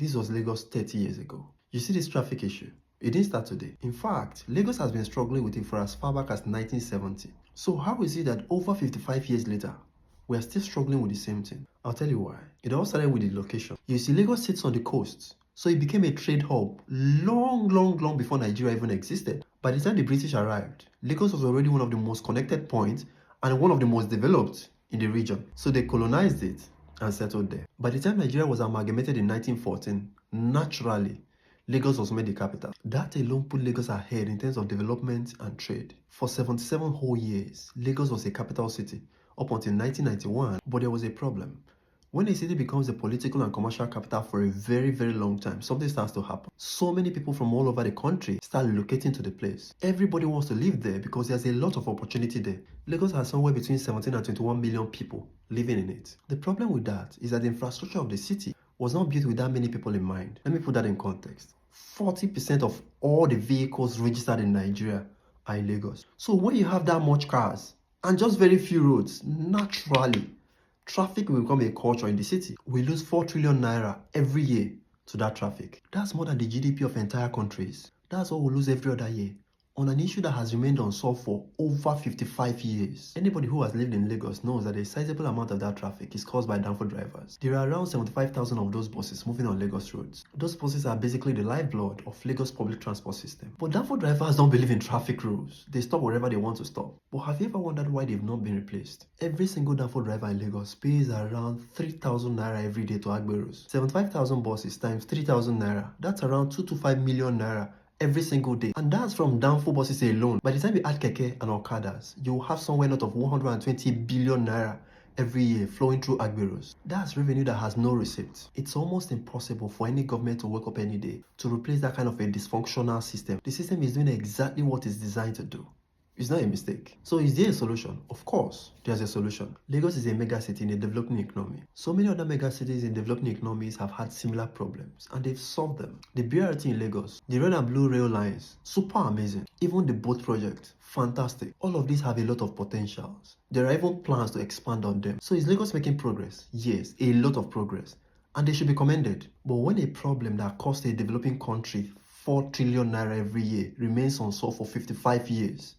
This was Lagos 30 years ago. You see this traffic issue? It didn't start today. In fact, Lagos has been struggling with it for as far back as 1970. So how is it that over 55 years later, we are still struggling with the same thing? I'll tell you why. It all started with the location. You see, Lagos sits on the coast, so it became a trade hub long before Nigeria even existed. By the time the British arrived, Lagos was already one of the most connected points and one of the most developed in the region. So they colonized it and settled there. By the time Nigeria was amalgamated in 1914, naturally, Lagos was made the capital. That alone put Lagos ahead in terms of development and trade. For 77 whole years, Lagos was a capital city up until 1991, but there was a problem. When a city becomes a political and commercial capital for a very long time, something starts to happen. So many people from all over the country start relocating to the place. Everybody wants to live there because there's a lot of opportunity there. Lagos has somewhere between 17 and 21 million people living in it. The problem with that is that the infrastructure of the city was not built with that many people in mind. Let me put that in context. 40% of all the vehicles registered in Nigeria are in Lagos. So when you have that much cars and just very few roads, naturally, traffic will become a culture in the city. We lose 4 trillion naira every year to that traffic. That's more than the GDP of entire countries. That's what we lose every other year on an issue that has remained unsolved for over 55 years. Anybody who has lived in Lagos knows that a sizable amount of that traffic is caused by Danfo drivers. There are around 75,000 of those buses moving on Lagos roads. Those buses are basically the lifeblood of Lagos public transport system. But Danfo drivers don't believe in traffic rules. They stop wherever they want to stop. But have you ever wondered why they've not been replaced? Every single Danfo driver in Lagos pays around 3,000 naira every day to Agberos. 75,000 buses times 3,000 naira. That's around 2 to 5 million naira every single day, and that's from Danfo buses alone. By the time you add keke and okadas, you will have somewhere north of 120 billion naira every year flowing through Agberos. That's revenue that has no receipt. It's almost impossible for any government to wake up any day to replace that kind of a dysfunctional system. The system is doing exactly what it's designed to do. It's not a mistake. So is there a solution? Of course, there's a solution. Lagos is a mega city in a developing economy. So many other mega cities in developing economies have had similar problems and they've solved them. The BRT in Lagos, the red and blue rail lines, super amazing. Even the boat project, fantastic. All of these have a lot of potentials. There are even plans to expand on them. So is Lagos making progress? Yes, a lot of progress. And they should be commended. But when a problem that costs a developing country 4 trillion naira every year remains unsolved for 55 years,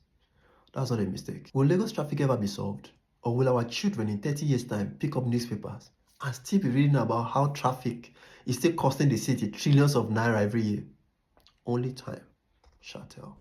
that's not a mistake. Will Lagos traffic ever be solved? Or will our children in 30 years' time pick up newspapers and still be reading about how traffic is still costing the city trillions of naira every year? Only time shall tell.